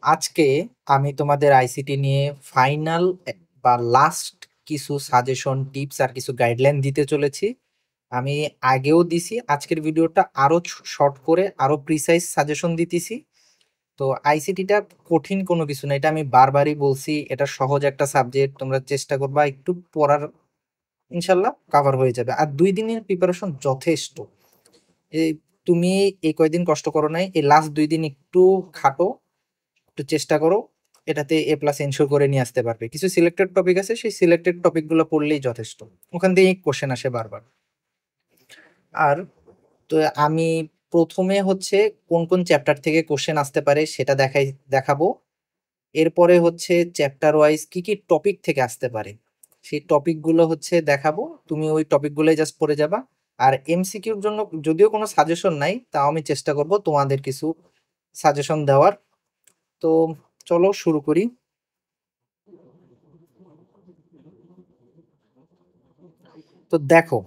আজকে আমি তোমাদের আইসিটি নিয়ে ফাইনাল বা লাস্ট কিছু সাজেশন টিপস আর কিছু গাইডলাইন দিতে চলেছি। আমি আগেও দিছি, আজকের ভিডিওটা আরো শর্ট করে আরো প্রিসাইজ সাজেশন দিতেছি। তো আইসিটিটা কঠিন কোনো কিছু না, এটা আমি বারবারই বলছি, এটা সহজ একটা সাবজেক্ট, তোমরা চেষ্টা করবা একটু পড়ার, ইনশাল্লাহ কাভার হয়ে যাবে। আর 2 দিনের প্রিপারেশন যথেষ্ট। এই তুমি এই কয়দিন কষ্ট করো নাই, এই লাস্ট 2 দিন একটু খাটো, একটু চেষ্টা করো, এটাতে এ প্লাস এনশোর করে নিয়ে আসতে পারবে। কিছু সিলেক্টেড টপিক আছে, সেই সিলেক্টেড টপিক গুলো পড়লেই যথেষ্ট, ওখান থেকে কোশ্চেন আসে বারবার। আর তো আমি প্রথমে হচ্ছে কোন কোন চ্যাপ্টার থেকে কোশ্চেন আসতে পারে সেটা দেখাবো। এরপরে হচ্ছে চ্যাপ্টার ওয়াইজ কি কি টপিক থেকে আসতে পারে সেই টপিক গুলো হচ্ছে দেখাবো, তুমি ওই টপিক গুলোই জাস্ট পড়ে যাবা। আর এমসিকিউর জন্য যদিও কোনো সাজেশন নাই, তাও আমি চেষ্টা করব তোমাদের কিছু সাজেশন দেওয়ার। তো চলো শুরু করি। তো দেখো,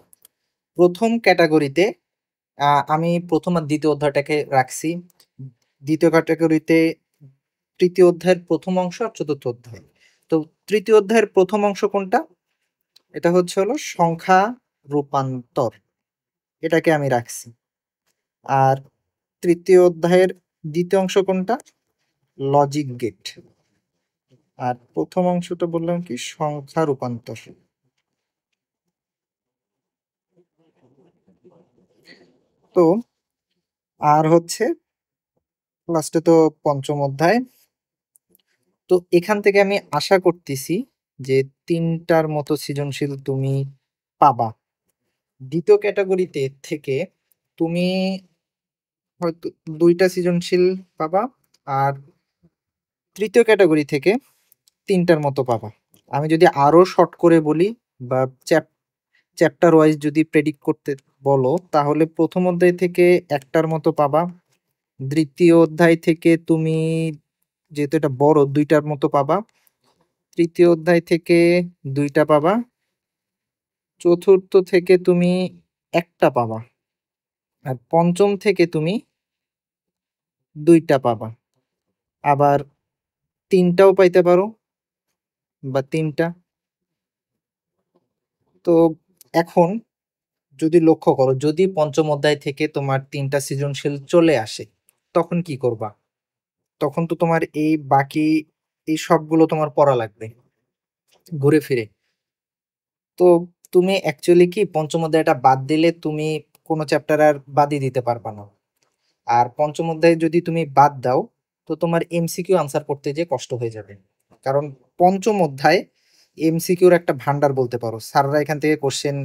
প্রথম ক্যাটাগরিতে আমি প্রথম আর দ্বিতীয় অধ্যায়টাকে রাখছি। দ্বিতীয় ক্যাটাগরিতে তৃতীয় অধ্যায়ের প্রথম অংশ আর চতুর্থ অধ্যায়। তো তৃতীয় অধ্যায়ের প্রথম অংশ কোনটা? এটা হচ্ছে হলো সংখ্যা রূপান্তর, এটাকে আমি রাখছি। আর তৃতীয় অধ্যায়ের দ্বিতীয় অংশ কোনটা? Logic gate. আর প্রথম অংশটা বললাম কি, সংখ্যা রূপান্তর। তো আর হচ্ছে লাস্টে তো পঞ্চম অধ্যায়। তো এখান থেকে আমি আশা করতেছি যে 3টার মতো সৃজনশীল তুমি পাবা। দ্বিতীয় ক্যাটাগরিতে থেকে তুমি হয়তো 2টা সৃজনশীল পাবা, আর তৃতীয় ক্যাটাগরি থেকে 3টার মতো পাবা। আমি যদি আরো শর্ট করে বলি বা চ্যাপ্টার ওয়াইজ যদি প্রেডিক্ট করতে বলো, তাহলে প্রথম অধ্যায় থেকে 1টার মতো পাবা। দ্বিতীয় অধ্যায় থেকে তুমি, যেহেতু এটা বড়, 2টার মতো পাবা। তৃতীয় অধ্যায় থেকে 2টা পাবা। চতুর্থ থেকে তুমি 1টা পাবা। আর পঞ্চম থেকে তুমি 2টা পাবা। আবার 3টাও পাইতে পারো, বা 3টা। তো এখন যদি লক্ষ্য করো, যদি পঞ্চম অধ্যায় থেকে তোমার 3টা সৃজনশীল চলে আসে, তখন কি করবা? তখন তো তোমার এই বাকি এই সবগুলো তোমার পড়া লাগবে ঘুরে ফিরে। তো তুমি অ্যাকচুয়ালি কি, পঞ্চম অধ্যায়টা বাদ দিলে তুমি কোনো চ্যাপ্টার আর বাদই দিতে পারবা না। আর পঞ্চম অধ্যায় যদি তুমি বাদ দাও, তো তোমার এমসিকিউ আনসার করতে যে কষ্ট হয়ে যাবে। কারণ পঞ্চম অধ্যায় এমসিকিউর একটা ভান্ডার বলতে পারো। স্যাররা এখান থেকে কোশ্চেন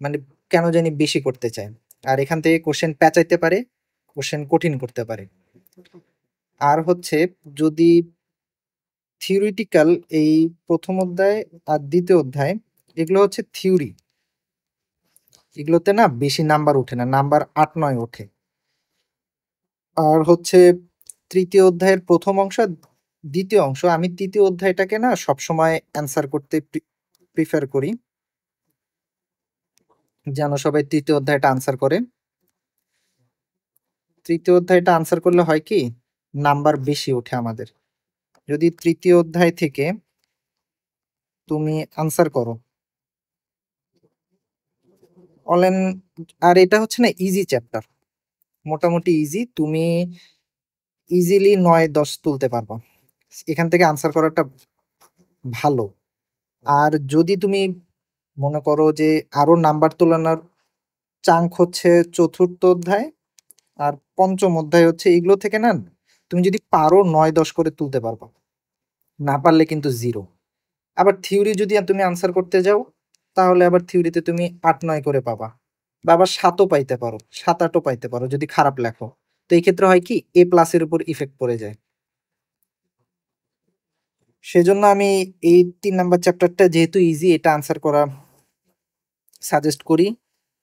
মানে কেন জানি বেশি করতে চায়, আর এখান থেকে কোশ্চেন পেঁচাইতে পারে, কোশ্চেন কঠিন করতে পারে। আর হচ্ছে যদি থিওরিটিক্যাল, এই প্রথম অধ্যায় আর দ্বিতীয় অধ্যায়, এগুলো হচ্ছে থিওরি, এগুলোতে না বেশি নাম্বার ওঠে না, নাম্বার 8-9 ওঠে। আর হচ্ছে তৃতীয় অধ্যায়ের প্রথম অংশ আর দ্বিতীয় অংশ, আমি তৃতীয় অধ্যায়টাকে না সবসময় অ্যান্সার করতে প্রিফার করি, যেন সবাই তৃতীয় অধ্যায়টা আনসার করে। তৃতীয় অধ্যায়টা আনসার করলে হয় কি, নাম্বার বেশি ওঠে আমাদের। যদি তৃতীয় অধ্যায় থেকে তুমি আনসার করো অলেন, আর এটা হচ্ছে না ইজি চ্যাপ্টার, মোটামুটি ইজি, তুমি ইজিলি 9-10 তুলতে পারবা, এখান থেকে আনসার করাটা ভালো। আর যদি তুমি মনে করো যে আরো নাম্বার তোলানোর চাঙ্ক হচ্ছে চতুর্থ অধ্যায় আর পঞ্চম অধ্যায়, হচ্ছে এগুলো থেকে না তুমি যদি পারো 9-10 করে তুলতে পারবা, না পারলে কিন্তু জিরো। আবার থিওরি যদি তুমি আনসার করতে যাও, তাহলে আবার থিওরিতে তুমি 8-9 করে পাবা, বা আবার 7ও পাইতে পারো, 7-8ও পাইতে পারো যদি খারাপ লেখো। তো এই ক্ষেত্রে হয় কি, এ প্লাসের উপর ইফেক্ট পড়ে যায়। সেজন্য আমি এই 3 নাম্বার চ্যাপ্টারটা যেহেতু ইজি, এটা আনসার করা সাজেস্ট করি।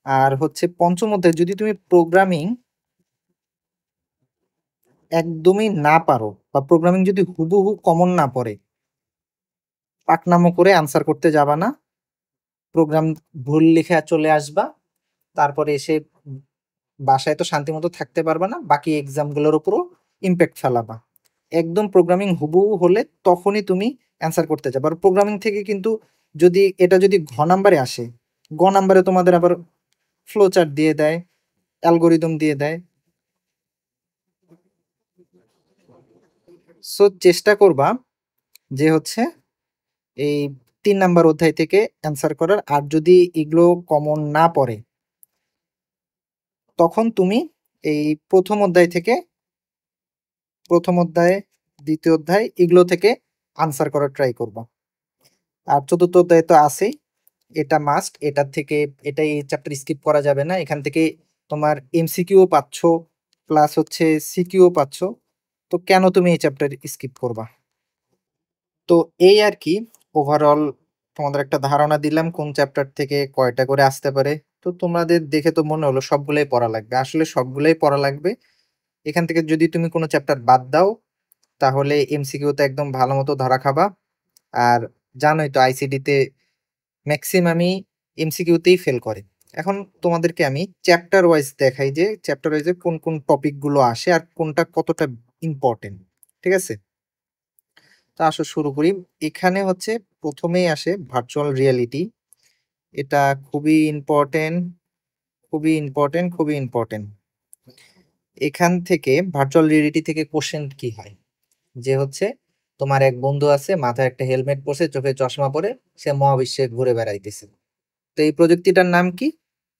আর হচ্ছে পঞ্চম অধ্যায় যদি তুমি প্রোগ্রামিং একদমই না পারো, বা প্রোগ্রামিং যদি হুবহু কমন না পড়ে, পাকনামো করে আনসার করতে যাবা না, প্রোগ্রাম ভুল লিখে চলে আসবা, তারপরে এসে বাসায় তো শান্তি মতো থাকতে পারবা না, বাকি এক্সাম গুলোর উপরও ইম্প্যাক্ট ফেলাবা। একদম প্রোগ্রামিং হুবহু হলে তখনই তুমি অ্যান্সার করতে যাবে। আর প্রোগ্রামিং থেকে কিন্তু যদি এটা যদি ঘ নাম্বারে আসে, গ নাম্বারে তোমাদের আবার ফ্লো চার্ট দিয়ে দেয়, অ্যালগরিদম দিয়ে দেয়। সো চেষ্টা করবা যে হচ্ছে এই ৩ নাম্বার অধ্যায় থেকে অ্যান্সার করার। আর যদি এগুলো কমন না পড়ে, তখন তুমি এই ১ম অধ্যায় থেকে ১ম অধ্যায়, ২য় অধ্যায় এগুলো থেকে আনসার করার ট্রাই করবা। আর ৪র্থ অধ্যায় তো আছেই, এটা মাস্ট। এটার থেকে এই চ্যাপ্টার স্কিপ করা যাবে না। এখান থেকে তোমার এমসিকিউ পাচ্ছ, প্লাস হচ্ছে সিকিউও পাচ্ছ। তো কেন তুমি এই চ্যাপ্টার স্কিপ করবা? তো এই আর কি ওভারঅল তোমাদের একটা ধারণা দিলাম কোন চ্যাপ্টার থেকে কয়টা করে আসতে পারে। তো তোমাদের দেখে তো মনে হলো সবগুলাই পড়া লাগবে। আসলে সবগুলাই পড়া লাগবে। এখান থেকে যদি তুমি কোনো চ্যাপ্টার বাদ দাও, তাহলে এমসিকিউতে একদম ভালো মতো ধরা খাবা। আর জানোই তো আইসিটিতে ম্যাক্সিমামই এমসিকিউতেই ফেল করে। এখন তোমাদেরকে আমি চ্যাপ্টার ওয়াইজ দেখাই যে চ্যাপ্টার ওয়াইজে কোন কোন টপিক গুলো আসে আর কোনটা কতটা ইম্পর্টেন্ট। ঠিক আছে? তো আসো শুরু করি। এখানে হচ্ছে প্রথমেই আসে ভার্চুয়াল রিয়ালিটি। এটা খুবই ইম্পর্টেন্ট, খুবই ইম্পর্টেন্ট, খুবই ইম্পর্টেন্ট। এখান থেকে ভার্চুয়াল রিয়ালিটি থেকে কোশ্চেন কি হয় যে হচ্ছে তোমার এক বন্ধু আছে, মাথায় একটা হেলমেট পরছে, চোখে চশমা পরে, সে মহাবিশ্বে ঘুরে বেড়াইতেছে। তো এই প্রযুক্তিটার নাম কি?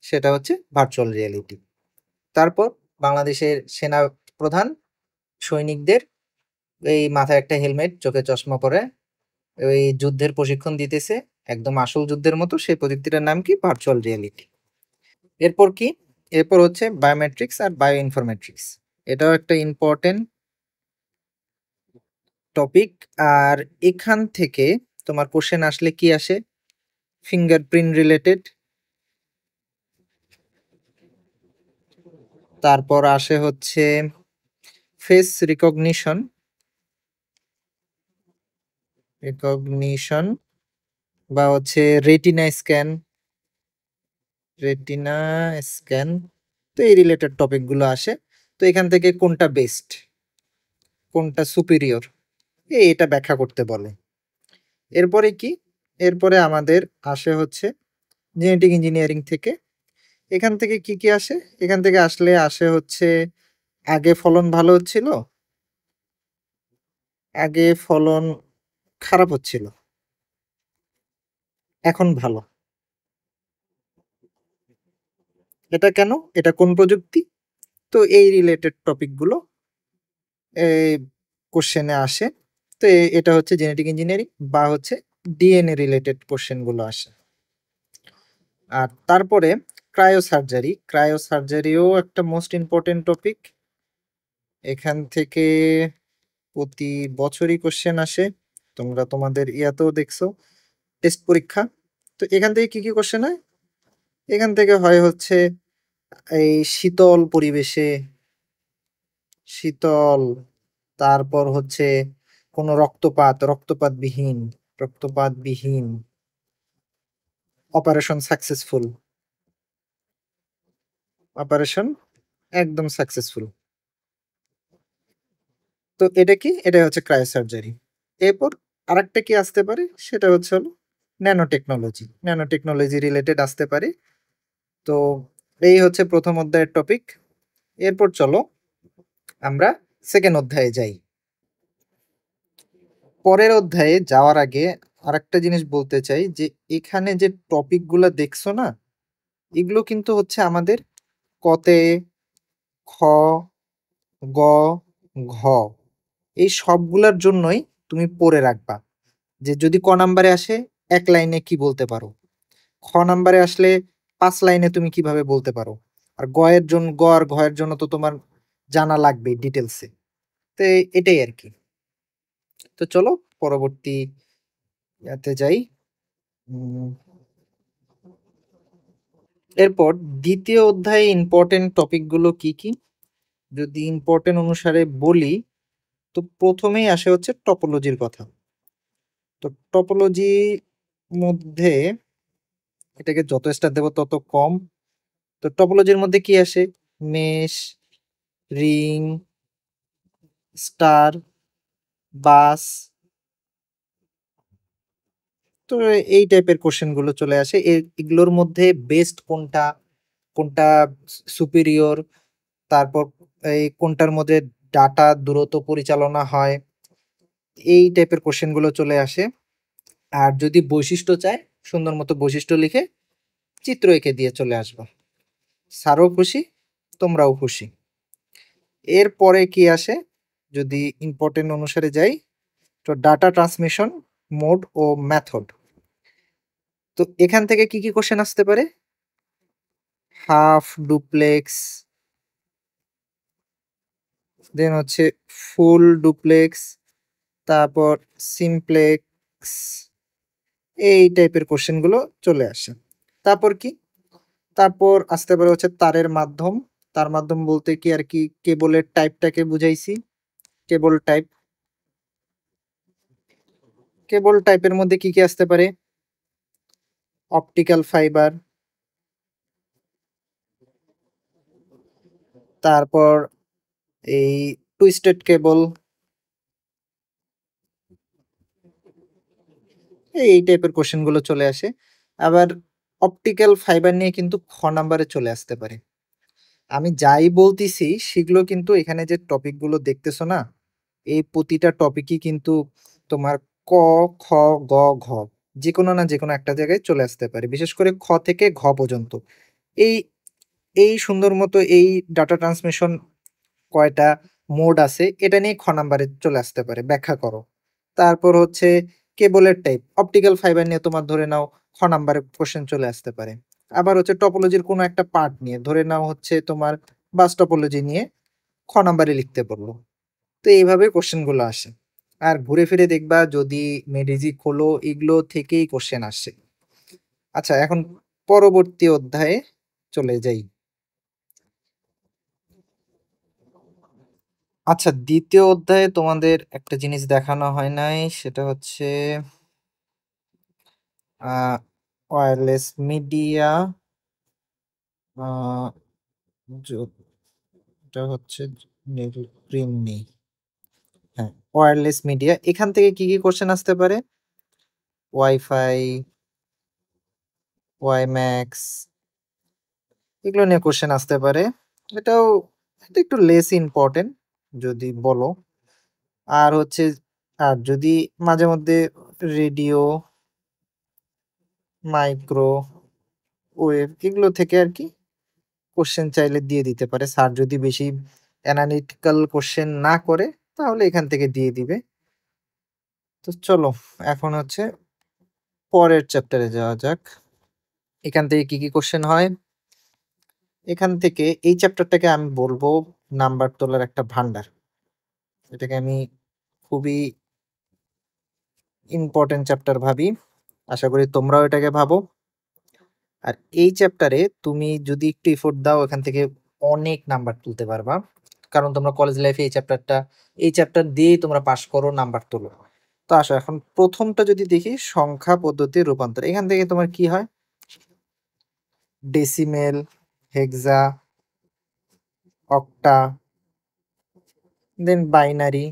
সেটা হচ্ছে ভার্চুয়াল রিয়ালিটি। তারপর বাংলাদেশের সেনা প্রধান সৈনিকদের এই মাথায় একটা হেলমেট, চোখে চশমা পরে ওই যুদ্ধের প্রশিক্ষণ দিতেছে, একদম আসল যুদ্ধের মতো। সেই প্রযুক্তিটার নাম কি? Virtual reality. এরপর কি? এরপর হচ্ছে বায়োমেট্রিক্স আর বায়ো ইনফরমেট্রিক্স। এটাও একটা ইম্পর্টেন্ট টপিক। আর এখান থেকে তোমার কোশ্চেন আসলে কি আসে? Fingerprint related. তারপর আসে হচ্ছে ফেস রিকগনিশন, রিকগনিশন বা হচ্ছে রেটিনা স্ক্যান, রেটিনা স্ক্যান। তো এই রিলেটেড টপিক গুলো আসে। তো এখান থেকে কোনটা বেস্ট, কোনটা সুপিরিয়র, এটা ব্যাখ্যা করতে বলে। এরপরে কি? এরপরে আমাদের আসে হচ্ছে জেনেটিক ইঞ্জিনিয়ারিং থেকে। এখান থেকে কি কি আসে? এখান থেকে আসে হচ্ছে আগে ফলন ভালো হচ্ছিল, আগে ফলন খারাপ হচ্ছিল, এখন ভালো। এটা কেন? এটা কোন প্রযুক্তি? তো এই রিলেটেড টপিক গুলো কোশ্চেনে আসে। তো এটা হচ্ছে জেনেটিক ইঞ্জিনিয়ারিং বা হচ্ছে ডিএনএ রিলেটেড কোশ্চেন গুলো আসে। আর তারপরে ক্রায়ো সার্জারি, ক্রায়ো সার্জারিও একটা মোস্ট ইম্পর্টেন্ট টপিক। এখান থেকে প্রতি বছরই কোশ্চেন আসে। তোমরা তোমাদের ইয়াতেও দেখছো, টেস্ট পরীক্ষা। তো এখান থেকে কি কি কোশ্চেন হয়? এখান থেকে হয় হচ্ছে এই শীতল পরিবেশে, শীতল, তারপর হচ্ছে কোনো রক্তপাতবিহীন, রক্তপাতবিহীন অপারেশন সাকসেসফুল, অপারেশন একদম সাকসেসফুল। তো এটা কি? এটা হচ্ছে ক্রায়োসার্জারি। এরপর আরেকটা কি আসতে পারে? সেটা হচ্ছে হলো nano technology, nano technology related আসতে পারে। তো এই হচ্ছে প্রথম অধ্যায়ের টপিক। এরপর চলো আমরা সেকেন্ড অধ্যায়ে যাই। পরের অধ্যায়ে যাওয়ার আগে আরেকটা জিনিস বলতে চাই যে এখানে যে টপিক গুলা দেখছো না, এগুলো কিন্তু হচ্ছে আমাদের কতে, খ, গ, ঘ এই সবগুলার জন্যই তুমি পড়ে রাখবা যে যদি ক নাম্বারে আসে ১ লাইনে কি বলতে পারো, খ নাম্বারে আসলে ৫ লাইনে তুমি কিভাবে বলতে পারো। আর গ এর জন্য, গ আর ঘ এর জন্য তো তোমার জানা লাগবেই ডিটেইলসে। তো এটাই আরকি। তো চলো পরবর্তী ইয়াতে যাই। উম এরপর ২য় অধ্যায়ে ইম্পোর্টেন্ট টপিক গুলো কি, কি? যদি ইম্পোর্টেন্ট অনুসারে বলি, তো ১ম এই আসে হচ্ছে টপোলজির কথা। তো টপোলজি মধ্যে এটাকে যত স্টার দেব তত কম। তো টপোলজির মধ্যে কি আসে? মেশ, রিং, স্টার, বাস। তো এই টাইপের কোশ্চেন গুলো চলে আসে। এগুলোর মধ্যে বেস্ট কোনটা, কোনটা সুপিরিয়র, তারপর এই কোনটার মধ্যে ডাটা দ্রুত পরিচালনা হয়, এই টাইপের কোশ্চেন গুলো চলে আসে। আর যদি বৈশিষ্ট্য চায়, সুন্দর মতো বৈশিষ্ট্য লিখে চিত্র এঁকে দিয়ে চলে আসবা। স্যারও খুশি, তোমরাও খুশি। এরপরে কি আসে, যদি ইম্পর্টেন্ট অনুসারে যাই, তো ডাটা ট্রান্সমিশন মোড ও মেথড। তো এখান থেকে কি কি কোশ্চেন আসতে পারে? হাফ ডুপ্লেক্স, দেন হচ্ছে ফুল ডুপ্লেক্স, তারপর সিমপ্লেক্স, এই টাইপের কোশ্চেন গুলো চলে আসে। তারপর কি, তারপর আসতে পারে হচ্ছে তারের মাধ্যম। তার মাধ্যম বলতে কি আর কি, কেবলের টাইপটাকে বুঝাইছি। কেবল টাইপ, কেবল টাইপের মধ্যে কি কি আসতে পারে? অপটিক্যাল ফাইবার, তারপর এই টুইস্টেড কেবল, এই টাইপের কোশ্চেন গুলো চলে আসে। আবার অপটিক্যাল ফাইবার নিয়ে কিন্তু খ নাম্বারে চলে আসতে পারে। আমি যাই বলতেছি সেগুলো কিন্তু এখানে যে টপিক গুলো দেখতেছো না, এই প্রতিটা টপিকই কিন্তু তোমার ক, খ, গ, ঘ, যেকোনো না যেকোনো একটা জায়গায় চলে আসতে পারে। বিশেষ করে খ থেকে ঘ পর্যন্ত। এই এই সুন্দর মতো এই ডাটা ট্রান্সমিশন কয়টা মোড আছে এটা নিয়ে খ নাম্বারে চলে আসতে পারে, ব্যাখ্যা করো। তারপর হচ্ছে কেবলের টাইপ, অপটিক্যাল ফাইবার নিয়ে তোমার ধরে নাও খ নাম্বারে কোশ্চেন চলে আসতে পারে। আবার হচ্ছে টপোলজির কোনো একটা পার্ট নিয়ে ধরে নাও হচ্ছে তোমার বাস টপোলজি নিয়ে খ নাম্বারে লিখতে বললো। তো এইভাবে কোশ্চেন গুলো আসে। আর ঘুরে ফিরে দেখবা যদি মেডিজি খোলো, এগুলো থেকেই কোশ্চেন আসে। আচ্ছা, এখন পরবর্তী অধ্যায়ে চলে যাই। আচ্ছা, দ্বিতীয় অধ্যায়ে তোমাদের একটা জিনিস দেখানো হয় নাই, সেটা হচ্ছে ওয়্যারলেস মিডিয়া, এটা হচ্ছে প্রিম নেই। হ্যাঁ, ওয়্যারলেস মিডিয়া, এখান থেকে কি কি কোশ্চেন আসতে পারে? ওয়াইফাই, ওয়াইম্যাক্স, এগুলো নিয়ে কোশ্চেন আসতে পারে। এটাও, এটা একটু লেস ইম্পর্টেন্ট যদি বলো। আর হচ্ছে, আর যদি মাঝে মধ্যে রেডিও, মাইক্রো ওয়েভ, এগুলো থেকে আর কি কোশ্চেন চাইলে দিয়ে দিতে পারে। স্যার যদি বেশি অ্যানালিটিক্যাল কোশ্চেন না করে তাহলে এখান থেকে দিয়ে দিবে। তো চলো এখন হচ্ছে পরের চ্যাপ্টারে যাওয়া যাক। এখান থেকে কি কি কোশ্চেন হয়? এখান থেকে এই চ্যাপ্টারটাকে আমি বলবো নাম্বার তোলার একটা ভান্ডার। এটাকে আমি খুবই ইম্পর্টেন্ট চ্যাপ্টার ভাবি। আশা করি তোমরাও এটাকে ভাবো। আর এই চ্যাপ্টারে তুমি যদি একটু এফোর্ট দাও, এখান থেকে অনেক নাম্বার তুলতে পারবা। কারণ তোমরা কলেজ লাইফে এই চ্যাপ্টার দিয়েই তোমরা পাস করো, নাম্বার তোলো। তো আসো এখন প্রথমটা যদি দেখি, সংখ্যা পদ্ধতির রূপান্তর। এখান থেকে তোমার কি হয়? ডেসিমেল, হেক্সা, অক্টা, দেন বাইনারি,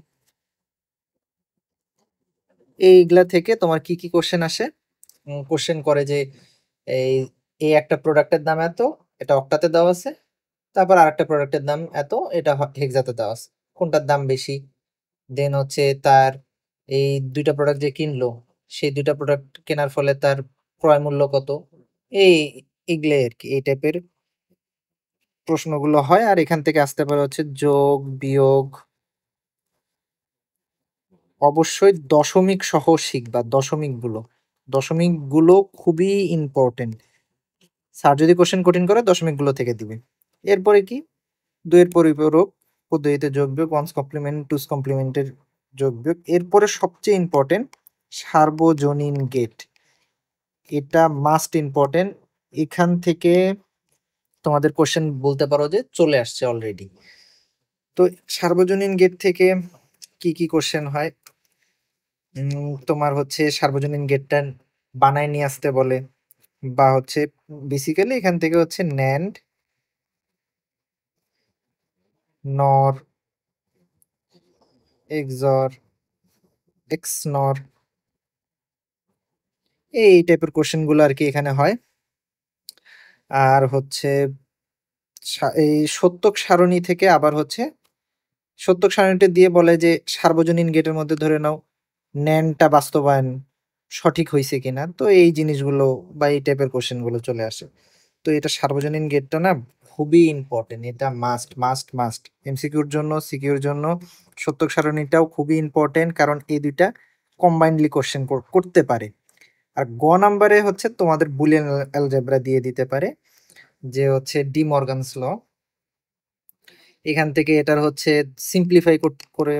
এইগুলা থেকে তোমার কি কি কোশ্চেন আসে? কোশ্চেন করে যে এই এই একটা প্রোডাক্টের দাম এত, এটা অক্টাতে দেওয়া আছে। তারপর আরেকটা প্রোডাক্টের দাম এত, এটা হেক্সাতে দেওয়া আছে, কোনটার দাম বেশি। দেন হচ্ছে তার এই দুইটা প্রোডাক্ট যে কিনলো, সেই দুইটা প্রোডাক্ট কেনার ফলে তার ক্রয় মূল্য কত। এই এগুলো আর কি, এই টাইপের প্রশ্নগুলো হয়। আর এখান থেকে আসতে পারে হচ্ছে যোগ বিয়োগ। অবশ্যই দশমিক সহ শিখবা, দশমিক গুলো খুবই ইম্পর্টেন্ট। স্যার যদি কোশ্চেন কঠিন করে দশমিক গুলো থেকে দিবে। এরপরে কি, দুইয়ের পরিপূরক পদ্ধতিতে যোগ বিয়োগ, ওয়ান্স কমপ্লিমেন্ট টুস কমপ্লিমেন্টের যোগ বিয়োগ। এরপরে সবচেয়ে ইম্পর্টেন্ট সার্বজনীন গেট, এটা মাস্ট ইম্পর্টেন্ট। এখান থেকে তোমাদের কোশ্চেন বলতে পারো যে চলে আসছে অলরেডি। তো সার্বজনীন গেট থেকে কি কি কোশ্চেন হয়? তোমার হচ্ছে সার্বজনীন গেটটা বানায় নিয়ে আসতে বলে, বা হচ্ছে বেসিক্যালি এখান থেকে হচ্ছে ন্যান্ড, নর, এক্সর, এক্স নর, এই টাইপের কোশ্চেনগুলো আর কি এখানে হয়। আর হচ্ছে এই সত্যক সারণী থেকে আবার হচ্ছে সত্যক সারণীটা দিয়ে বলে যে সার্বজনীন গেটের মধ্যে ধরে নাও ন্যানটা বাস্তবায়ন সঠিক হইছে কিনা। তো এই জিনিসগুলো বা এই টাইপের কোশ্চেনগুলো চলে আসে। তো এটা সার্বজনীন গেটটা না খুবই ইম্পর্টেন্ট, এটা মাস্ট মাস্ট মাস্ট এমসিকিউর জন্য, সিকিউর জন্য। সত্যক সারণীটাও খুবই ইম্পর্টেন্ট, কারণ এই দুইটা কম্বাইন্ডলি কোশ্চেন করতে পারে। আর গ নাম্বারে হচ্ছে তোমাদের বুলিয়ান অ্যালজেব্রা দিয়ে দিতে পারে, যে হচ্ছে ডি মর্গানস ল। এখান থেকে এটার হচ্ছে সিম্পলিফাই করে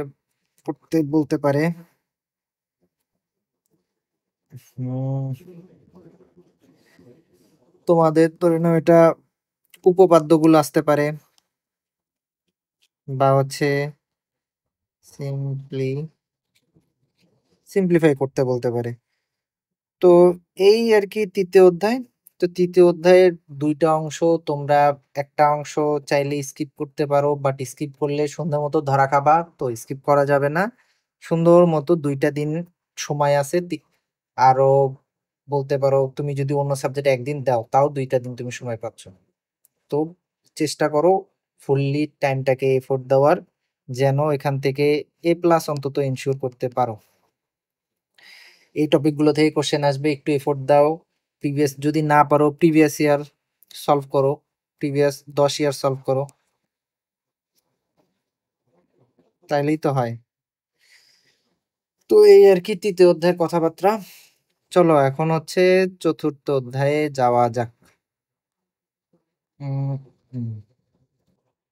করতে বলতে পারে। তোমাদের ধরে নাও এটা উপপাদ্যগুলো আসতে পারে, বা হচ্ছে সিম্পলিফাই করতে বলতে পারে। তো এই আর কি তৃতীয় অধ্যায়। তো তৃতীয় অধ্যায়ের দুইটা অংশ, তোমরা একটা অংশ চাইলে স্কিপ করতে পারো, বাট স্কিপ করলে সুন্দর মতো ধরা খাবা, তো স্কিপ করা যাবে না। সুন্দর মতো 2টা দিন সময় আছে। আরো বলতে পারো তুমি যদি অন্য সাবজেক্টে একদিন দাও তাও 2টা দিন তুমি সময় পাচ্ছ। তো চেষ্টা করো ফুললি টাইমটাকে এফোর্ট দেওয়ার, যেন এখান থেকে এ প্লাস অন্তত ইনশিওর করতে পারো। এই টপিকগুলো থেকে কোশ্চেন আসবে, একটু এফোর্ট দাও। প্রিভিয়াস যদি না পারো প্রিভিয়াস ইয়ার সলভ করো, প্রিভিয়াস 10 ইয়ার সলভ করো, তাইলেই তো হয়। তো এই আর কি তৃতীয় অধ্যায়ের কথাবার্তা। চলো এখন হচ্ছে চতুর্থ অধ্যায়ে যাওয়া যাক। উম, হুম।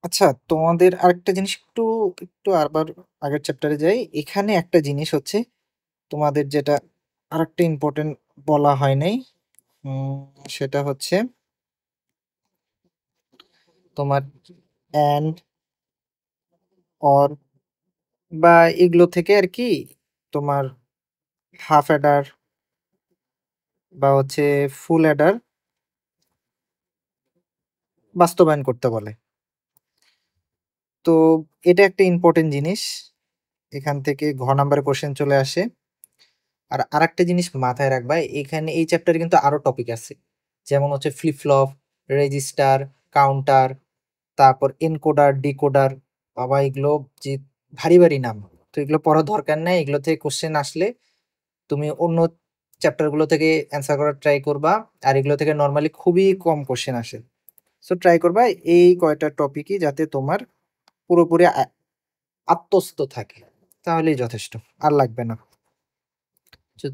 আচ্ছা, তোমাদের আরেকটা জিনিস একটু একটু আবার আগের চ্যাপ্টারে যাই। এখানে একটা জিনিস হচ্ছে তোমাদের যেটা আরেকটা ইম্পর্টেন্ট বলা হয় নাই, উম, সেটা হচ্ছে তোমার অ্যান্ড, অর বা এগুলো থেকে আর কি তোমার হাফ অ্যাডার বা হচ্ছে ফুল অ্যাডার বাস্তবায়ন করতে বলে। তো এটা একটা ইম্পর্টেন্ট জিনিস, এখান থেকে ঘ নাম্বারের কোশ্চেন চলে আসে। আর আরেকটা জিনিস মাথায় রাখবা, এখানে এই চ্যাপ্টারে কিন্তু আরো টপিক আছে, যেমন হচ্ছে ফ্লিপ ফ্লপ, রেজিস্টার, কাউন্টার, তারপর এনকোডার, ডিকোডার। বাবা এগুলো যে ভারী ভারী নাম, তো এগুলো পড়ার দরকার নাই। এগুলো থেকে কোশ্চেন আসলে তুমি অন্য চ্যাপ্টার গুলো থেকে অ্যান্সার করার ট্রাই করবা। আর এগুলো থেকে নর্মালি খুবই কম কোশ্চেন আসে। সো ট্রাই করবা এই কয়টা টপিকই যাতে তোমার পুরোপুরি আত্মস্থ থাকে, তাহলেই যথেষ্ট, আর লাগবে না।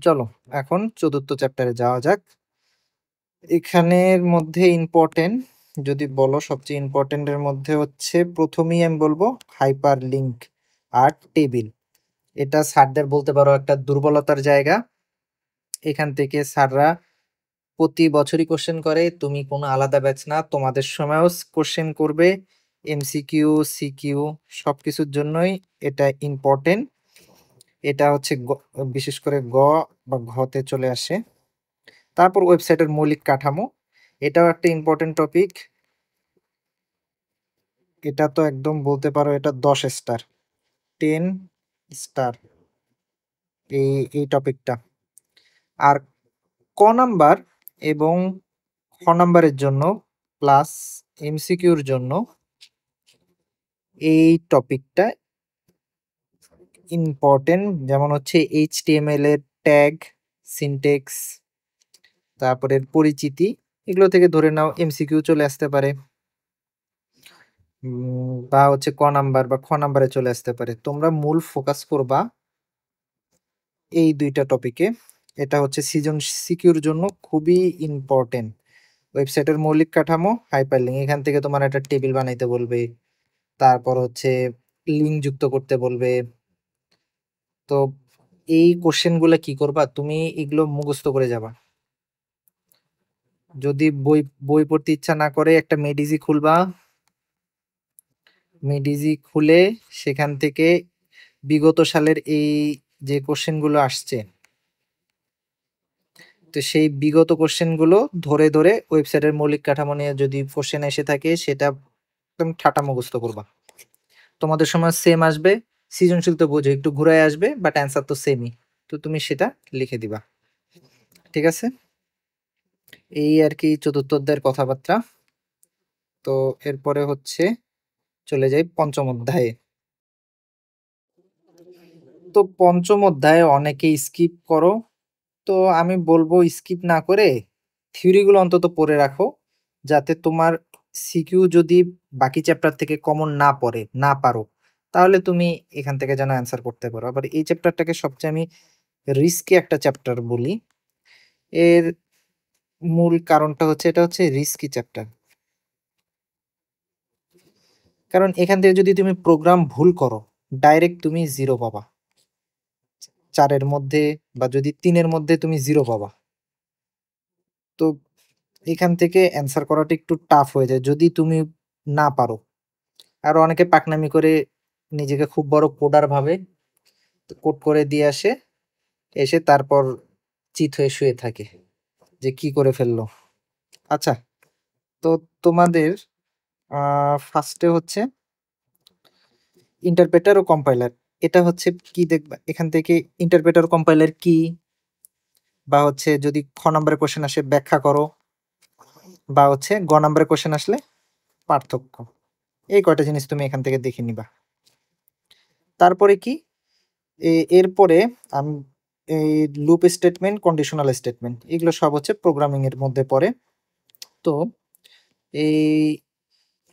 চলো এখন চতুর্থ চ্যাপ্টারে যাওয়া যাক। এখানের মধ্যে ইম্পর্টেন্ট যদি বলো, সবচেয়ে ইম্পর্টেন্টের মধ্যে হচ্ছে প্রথমেই আমি বলবো হাইপার লিঙ্ক আর টেবিল। এটা স্যারদের বলতে পারো একটা দুর্বলতার জায়গা। এখান থেকে স্যাররা প্রতি বছরই কোশ্চেন করে, তুমি কোনো আলাদা ব্যাচ না, তোমাদের সময়ও কোশ্চেন করবে। এমসিকিউ, সিকিউ সবকিছুর জন্যই এটা ইম্পর্টেন্ট। এটা হচ্ছে বিশেষ করে গ বা ঘতে চলে আসে। তারপর ওয়েবসাইটের মৌলিক কাঠামো, এটাও একটা ইম্পর্টেন্ট টপিক। এটা তো একদম বলতে পারো এটা 10 স্টার, 10 স্টার এই টপিকটা। আর ক নাম্বার এবং খ নাম্বারের জন্য প্লাস এমসিকিউর জন্য এই টপিকটা ইম্পর্টেন্ট, যেমন হচ্ছে এইচটিএমএল এর ট্যাগ, সিনটেক্স, তারপরে পরিচিতি, এগুলো থেকে ধরে নাও এমসিকিউ চলে আসতে পারে, বা হচ্ছে ক নাম্বার বা খ নাম্বারে চলে আসতে পারে। তোমরা মূল ফোকাস করবা এই দুইটা টপিকে। এটা হচ্ছে সিজন সিকিউর জন্য খুবই ইম্পর্টেন্ট। ওয়েবসাইটের মৌলিক কাঠামো, হাইপারলিঙ্ক, এখান থেকে তোমার একটা টেবিল বানাইতে বলবে, তারপর হচ্ছে লিঙ্ক যুক্ত করতে বলবে। তো এই কোশ্চেন গুলা কি করবা তুমি, এগুলো মুখস্থ করে যাবা। যদি বই বই পড়তে ইচ্ছা না করে একটা মেডিজি খুলবা, মেডিজি খুলে সেখান থেকে বিগত সালের এই যে কোশ্চেন গুলো আসছে, তো সেই বিগত কোশ্চেন গুলো ধরে ধরে ওয়েবসাইটের মৌলিক কাঠামো নিয়ে যদি কোশ্চেন এসে থাকে সেটা একদম ঠাটা মুখস্থ করবা। তোমাদের সময় সেম আসবে, সৃজনশীল তো বোঝো একটু ঘুরায় আসবে, বাট অ্যান্সার তো সেমই। তো তুমি সেটা লিখে দিবা। ঠিক আছে, এই আর কি চতুর্থ অধ্যায়ের কথাবার্তা। তো এরপরে হচ্ছে চলে যাই পঞ্চম অধ্যায়ে। তো পঞ্চম অধ্যায়ে অনেকে স্কিপ করো, তো আমি বলবো স্কিপ না করে থিওরিগুলো অন্তত পড়ে রাখো, যাতে তোমার সিকিউ যদি বাকি চ্যাপ্টার থেকে কমন না পারো, তাহলে তুমি এখান থেকে যেন অ্যান্সার করতে পারো। আবার এই চ্যাপ্টারটাকে সবচেয়ে আমি রিস্কি একটা চ্যাপ্টার বলি। এর মূল কারণটা হচ্ছে এটা হচ্ছে রিস্কি চ্যাপ্টার, কারণ এখান থেকে যদি তুমি প্রোগ্রাম ভুল করো, ডাইরেক্ট তুমি জিরো পাবা। 4 এর মধ্যে বা যদি 3 এর মধ্যে তুমি জিরো পাবা। তো এখান থেকে অ্যান্সার করাটা একটু টাফ হয়ে যায় যদি তুমি না পারো। আর অনেকে পাকনামি করে নিজেকে খুব বড় কোডার ভাবে, কোড করে দিয়ে আসে, এসে তারপর চিত হয়ে শুয়ে থাকে যে কি করে ফেললো। আচ্ছা, তো তোমাদের ফার্স্টে হচ্ছে ইন্টারপ্রেটার ও কম্পাইলার। এটা হচ্ছে কি দেখবা এখান থেকে, ইন্টারপ্রেটার কম্পাইলার কি, বা হচ্ছে যদি খ নম্বরের কোশ্চেন আসে ব্যাখ্যা করো, বা হচ্ছে গ নম্বরের কোশ্চেন আসলে পার্থক্য। এই কয়টা জিনিস তুমি এখান থেকে দেখে নিবা। তারপরে কি এরপরে আমি এই লুপ স্টেটমেন্ট, কন্ডিশনাল স্টেটমেন্ট, এগুলো সব হচ্ছে প্রোগ্রামিং এর মধ্যে পড়ে। তো এই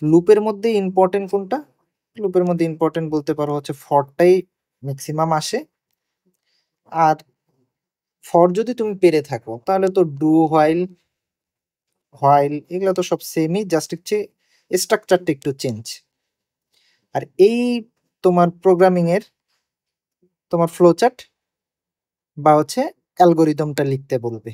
লুপের মধ্যে ইম্পর্টেন্ট কোনটা? লুপের মধ্যে ইম্পর্টেন্ট বলতে পারো হচ্ছে ফরটাই ম্যাক্সিমাম আসে। আর ফর যদি তুমি পেরে থাকো তাহলে তো ডু, হোয়াইল এগুলো তো সব সেমই, জাস্ট হচ্ছে স্ট্রাকচারটা একটু চেঞ্জ। আর এই তোমার প্রোগ্রামিং এর তোমার ফ্লোচার্ট বা হচ্ছে অ্যালগরিদমটা লিখতে বলবে।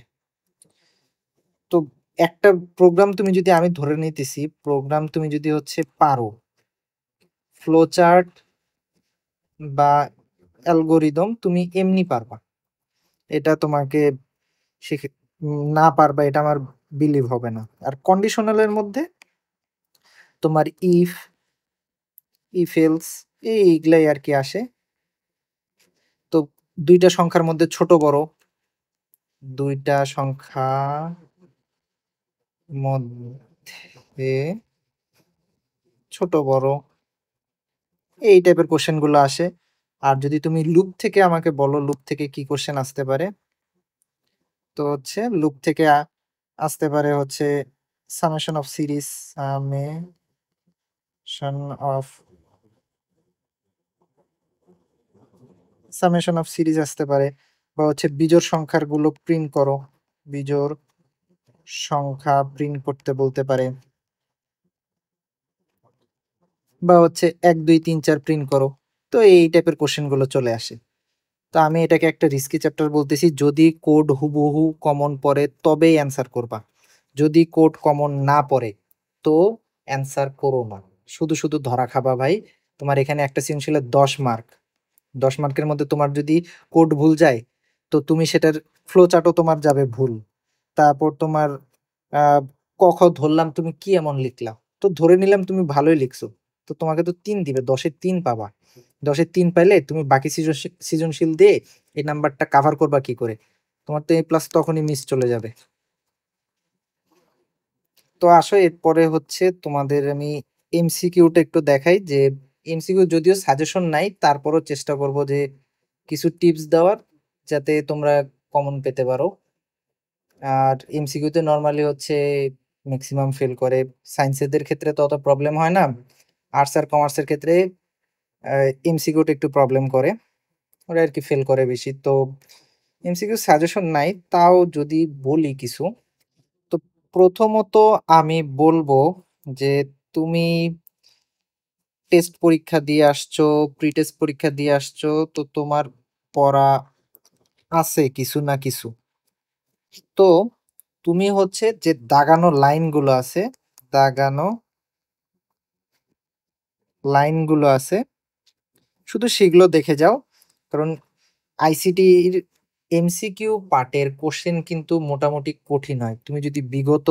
তো একটা প্রোগ্রাম তুমি যদি, আমি ধরে নিতেছি প্রোগ্রাম তুমি যদি হচ্ছে পারো, ফ্লোচার্ট বা অ্যালগরিদম তুমি এমনি পারবা। এটা তোমাকে শিখে না পারবা এটা আমার বিলিভ হবে না। আর কন্ডিশনালের মধ্যে তোমার ইফ এলস এইগুলাই আর কি আসে। তো দুইটা সংখ্যার মধ্যে ছোট বড়, দুইটা সংখ্যা মধ্যে ছোট বড়, এই টাইপের কোশ্চেন গুলো আসে। আর যদি তুমি লুপ থেকে আমাকে বলো লুপ থেকে কি কোশ্চেন আসতে পারে, তো হচ্ছে লুপ থেকে আসতে পারে হচ্ছে summation of series, of summation of series আসতে পারে, বা হচ্ছে বিজোড় সংখ্যার গুলো প্রিন্ট করো, বিজোড় সংখ্যা প্রিন্ট করতে বলতে পারে, বা হচ্ছে 1 2 3 4 প্রিন্ট করো। তো এই টাইপের কোশ্চেন গুলো চলে আসে। তো আমি এটাকে একটা রিস্কি চ্যাপ্টার বলতেছি, যদি কোড হুবহু কমন পড়ে তবেই অ্যান্সার করবা। যদি কোড কমন না পড়ে তো অ্যান্সার করো না, শুধু শুধু ধরা খাবা ভাই। তোমার এখানে একটা সৃজনশীলের 10 মার্ক, 10 মার্কের মধ্যে তোমার যদি কোড ভুল যায়, তো তুমি সেটার ফ্লো চার্টও তোমার যাবে ভুল। তারপর তোমার আহ ক খ ধরলাম তুমি কি এমন লিখলা, তো ধরে নিলাম তুমি ভালোই লিখছো, তো তোমাকে তো 3 দিবে, 10-এ 3 পাবা। 10-এ 3 পাইলে তুমি বাকি সৃজনশীল দিয়ে এই নাম্বারটা কাভার করবা কি করে? তোমার তো A+ তখনই মিস চলে যাবে। তো আসো এরপরে হচ্ছে তোমাদের আমি এমসিকিউটা একটু দেখাই, যে এমসিকিউ যদিও সাজেশন নাই, তারপরও চেষ্টা করব যে কিছু টিপস দেওয়ার, যাতে তোমরা কমন পেতে পারো। আর এমসিকিউতে নরমালি হচ্ছে ম্যাক্সিমাম ফেল করে, সায়েন্সের ক্ষেত্রে তো অত প্রবলেম হয় না, আর্টস আর কমার্সের ক্ষেত্রে এমসিকিউটা একটু প্রবলেম করে, ওরা আর কি ফেল করে বেশি। তো এমসিকিউ সাজেশন নাই, তাও যদি বলি কিছু, তো প্রথমত আমি বলবো যে তুমি টেস্ট পরীক্ষা দিয়ে আসছো, প্রি টেস্ট পরীক্ষা দিয়ে আসছো, তো তোমার পড়া আছে কিছু না কিছু। তো তুমি হচ্ছে যে দাগানো লাইনগুলো আছে, দাগানো লাইনগুলো আছে, শুধু সেগুলো দেখে যাও। কারণ আইসিটির এমসিকিউ পার্টের কোশ্চেন কিন্তু মোটামুটি কঠিন হয়। তুমি যদি বিগত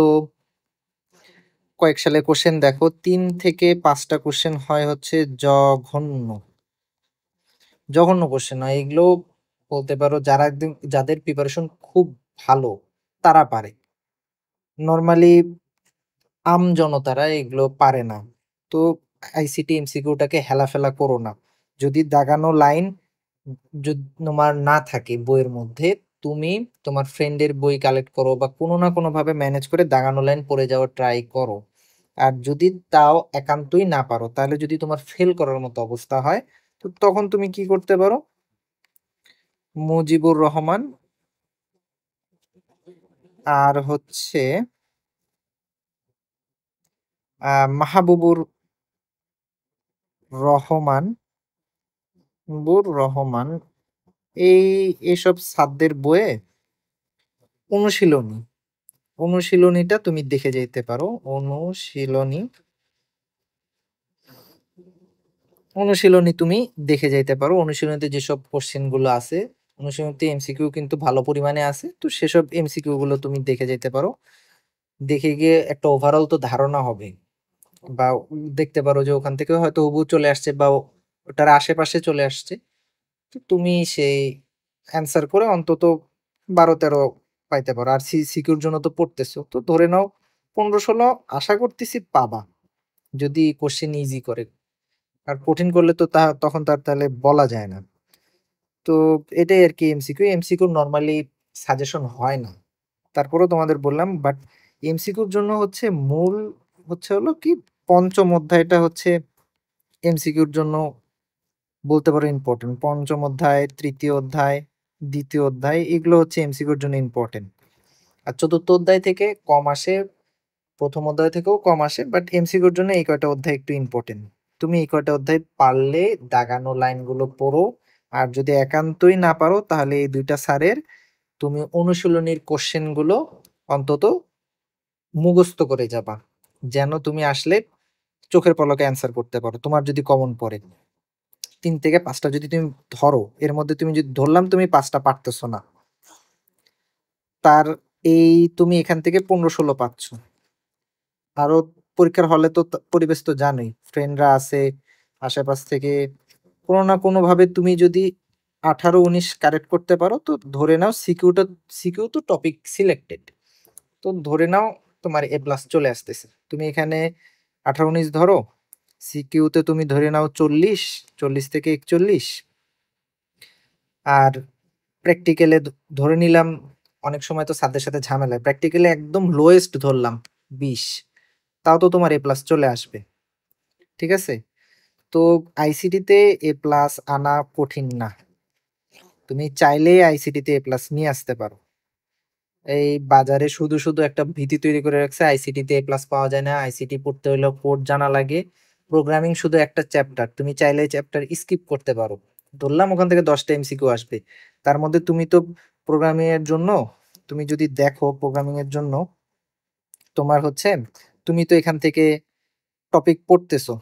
কয়েক সালে কোশ্চেন দেখো, 3 থেকে 5টা কোশ্চেন হয় হচ্ছে জঘন্য। জঘন্য কোশ্চেন নয় এগুলো, বলতে পারো যারা একদম, যাদের প্রিপারেশন খুব ভালো তারা পারে। নরমালি জনতারা এগুলো পারে না। তো আইসিটি এমসিকিউটাকে হেলাফেলা করো না। যদি দাগানো লাইন তোমার না থাকে বইয়ের মধ্যে, তুমি তোমার ফ্রেন্ডের বই কালেক্ট করো বা কোনো না কোনো ভাবে ম্যানেজ করে দাগানো লাইন পড়ে যাওয়ার ট্রাই করো। আর যদি তাও একান্তই না পারো, তাহলে যদি তোমার ফেল করার মতো অবস্থা হয়, তো তখন তুমি কি করতে পারো, মুজিবুর রহমান আর হচ্ছে মাহবুবুর রহমান, রহমান, এই এসব ছাত্রদের বইয়ে অনুশীলনী, অনুশীলনীটা তুমি দেখে যেতে পারো। অনুশীলনী, অনুশীলনী তুমি দেখে যাইতে পারো। অনুশীলনীতে যেসব কোশ্চেন গুলো আছে, অনুশীলনীতে এমসিকিউ কিন্তু ভালো পরিমাণে আছে, তো সেসব এমসিকিউ গুলো তুমি দেখে যেতে পারো। দেখে গিয়ে একটা ওভারঅল তো ধারণা হবে, বা দেখতে পারো যে ওখান থেকে হয়তো হুবহু চলে আসছে বা ওটার আশেপাশে চলে আসছে। তো তুমি সেই অ্যান্সার করে অন্তত 12-13 পাইতে পারো। আর সিকিউর জন্য তো পড়তেছো, তো ধরে নাও 15-16 আশা করতেছি পাবা, যদি কোশ্চেন ইজি করে। আর কঠিন করলে তো তখন তার তাহলে বলা যায় না। তো এটাই আর কি এমসিকিউ। এমসিকিউ নরমালি সাজেশন হয় না, তারপরেও তোমাদের বললাম। বাট এমসিকিউর জন্য হচ্ছে মূল হচ্ছে হলো কি, পঞ্চম অধ্যায়টা হচ্ছে এমসিকিউর জন্য বলতে পারো ইম্পর্টেন্ট। পঞ্চম অধ্যায়, তৃতীয় অধ্যায়, দ্বিতীয় অধ্যায়, এগুলো হচ্ছে এমসিকিউর জন্য ইম্পর্টেন্ট। আর চতুর্থ অধ্যায় থেকে কম আসে, প্রথম অধ্যায় থেকেও কম আসে, বাট এমসিকিউর জন্য এই কয়টা অধ্যায় একটু ইম্পর্টেন্ট। তুমি এই কয়টা অধ্যায় পারলে দাগানো লাইনগুলো পড়ো। আর যদি একান্তই না পারো, তাহলে এই দুইটা স্যারের তুমি অনুশীলনীর কোশ্চেন গুলো অন্তত মুখস্থ করে যাবা, যেন তুমি আসলে চোখের পলকে অ্যান্সার করতে পারো। তোমার যদি কমন পড়ে 3 থেকে 5টা যদি তুমি ধরো, এর মধ্যে তুমি যদি ধরলাম তুমি 5টা পারতেছো না, তার এই তুমি এখান থেকে 15-16 পাচ্ছ। আরো পরীক্ষার হলে তো পরিবেশ তো জানোই, ফ্রেন্ডরা আছে আশেপাশ থেকে। কোনো না কোনো ভাবে তুমি যদি 18-19 কারেক্ট করতে পারো, তো ধরে নাও সিকিউ তো টপিক সিলেক্টেড, তো ধরে নাও তোমার এ প্লাস চলে আসতেছে। তুমি এখানে 18-19 ধরো, সিকিউতে তুমি ধরে নাও 40 থেকে 41, আর প্র্যাকটিক্যালে ধরে নিলাম, অনেক সময় তো স্যারদের সাথে ঝামেলা, প্র্যাকটিক্যালে একদম লোয়েস্ট ধরলাম 20, তাও তো তোমার এ প্লাস চলে আসবে। ঠিক আছে? তো আইসিটিতে এ প্লাস আনা কঠিন না, তুমি চাইলেই আইসিটিতে এ প্লাস নিয়ে আসতে পারো। এই বাজারে শুধু শুধু একটা ভীতি তৈরি করে রাখছে আইসিটিতে এ প্লাস পাওয়া যায় না, আইসিটি পড়তে হলে কোড জানা লাগে। প্রোগ্রামিং শুধু একটা চ্যাপ্টার, তুমি চাইলে চ্যাপ্টার স্কিপ করতে পারো। ধরলাম ওখান থেকে 10টা এমসিকিউ আসবে, তার মধ্যে তুমি তো প্রোগ্রামিং এর জন্য, তুমি যদি দেখো প্রোগ্রামিং এর জন্য তোমার হচ্ছে, তুমি তো এখান থেকে টপিক পড়তেছো,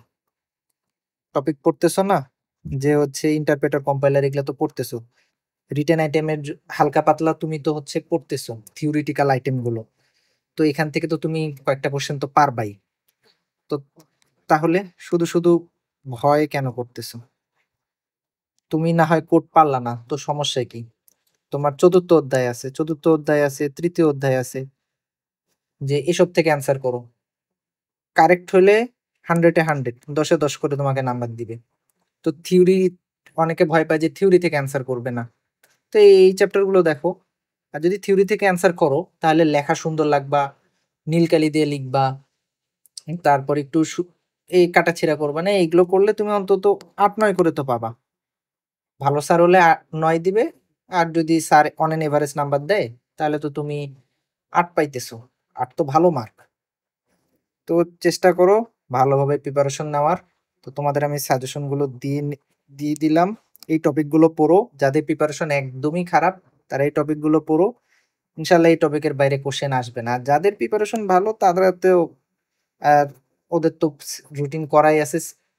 টপিক পড়তেছো না, যে হচ্ছে ইন্টারপ্রেটার, কম্পাইলার, এগুলো তো পড়তেছো। রিটেন আইটেমের হালকা পাতলা তুমি তো হচ্ছে পড়তেছো থিওরিটিক্যাল আইটেম গুলো, তো এখান থেকে তো তুমি কয়েকটা কোশ্চেন তো পারবাই। তো তাহলে শুধু শুধু ভয় কেন করতেছো? তুমি না হয় কোড পারলা না, তো সমস্যা কি? তোমার চতুর্থ অধ্যায় আছে, চতুর্থ অধ্যায় আছে, তৃতীয় অধ্যায় আছে, যে এসব থেকে অ্যান্সার করো। কারেক্ট হলে 100-এ 100, 10-এ 10 করে তোমাকে নাম্বার দিবে। তো থিওরি, অনেকে ভয় পায় যে থিওরি থেকে অ্যান্সার করবে না, তো এই চ্যাপ্টার গুলো দেখো। আর যদি থিওরি থেকে অ্যান্সার করো, তাহলে লেখা সুন্দর লাগবা, নীল কালি দিয়ে লিখবা, তারপর একটু এই কাটাছেঁড়া করবা না, এইগুলো করলে তুমি অন্তত 8-9 করে তো পাবা। ভালো স্যার হলে 9 দিবে, আর যদি sir on an average number দেয়, তাহলে তো তুমি 8 পাইতেছো। 8 তো ভালো মার্ক। তো চেষ্টা করো ভালোভাবে প্রিপারেশন নেওয়ার। তো তোমাদের আমি সাজেশন গুলো দিয়ে দিলাম। এই টপিক গুলো পড়ো, যাদের প্রিপারেশন একদমই খারাপ তারা এই টপিক গুলো পড়ো। ইনশাল্লাহ এই টপিকের বাইরে কোশ্চেন আসবে না। আর যাদের প্রিপারেশন ভালো তাদের তো আর ওদের তো রুটিন করাই আছে,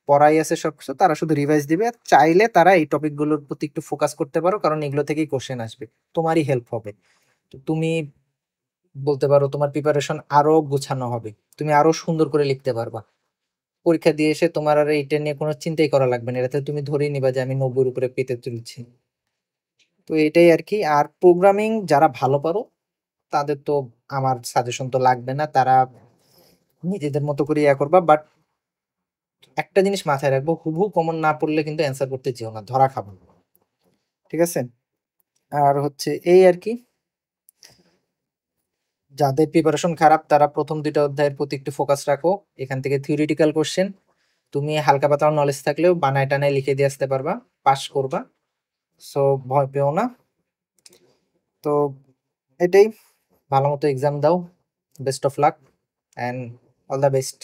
পড়াই আছে সবকিছু, তারা শুধু রিভাইজ দিবে। আর চাইলে তারা এই টপিক গুলোর প্রতি একটু ফোকাস করতে পারো, কারণ এগুলো থেকেই কোশ্চেন আসবে, তোমারই হেল্প হবে। তো তুমি বলতে পারো তোমার প্রিপারেশন আরো গোছানো হবে, তুমি আরো সুন্দর করে লিখতে পারবা। পরীক্ষা দিয়ে এসে তোমার আর এইটা নিয়ে কোনো চিন্তাই করা লাগবে না, এটাতে তুমি ধরেই নিবা যে আমি 90 উপরে পেতে চলেছি। তো এটাই আর কি। আর প্রোগ্রামিং যারা ভালো পারো তাদের তো আমার সাজেশন তো লাগবে না, তারা নিজেদের মতো করে ইয়া করবা। বাট একটা জিনিস মাথায় রাখবো, হুবহু কমন না পড়লে কিন্তু অ্যান্সার করতে যেও না, ধরা খাবো। ঠিক আছে? আর হচ্ছে এই আর কি, যাদের প্রিপারেশন খারাপ তারা প্রথম 2টা অধ্যায়ের প্রতি একটু ফোকাস রাখো। এখান থেকে থিওরিটিক্যাল কোশ্চেন তুমি হালকা পাতলা নলেজ থাকলেও বানায় টানায় লিখে দিয়ে আসতে পারবা, পাস করবা। সো ভয় পেও না। তো এটাই, ভালো মতো এক্সাম দাও, best of luck and all the best.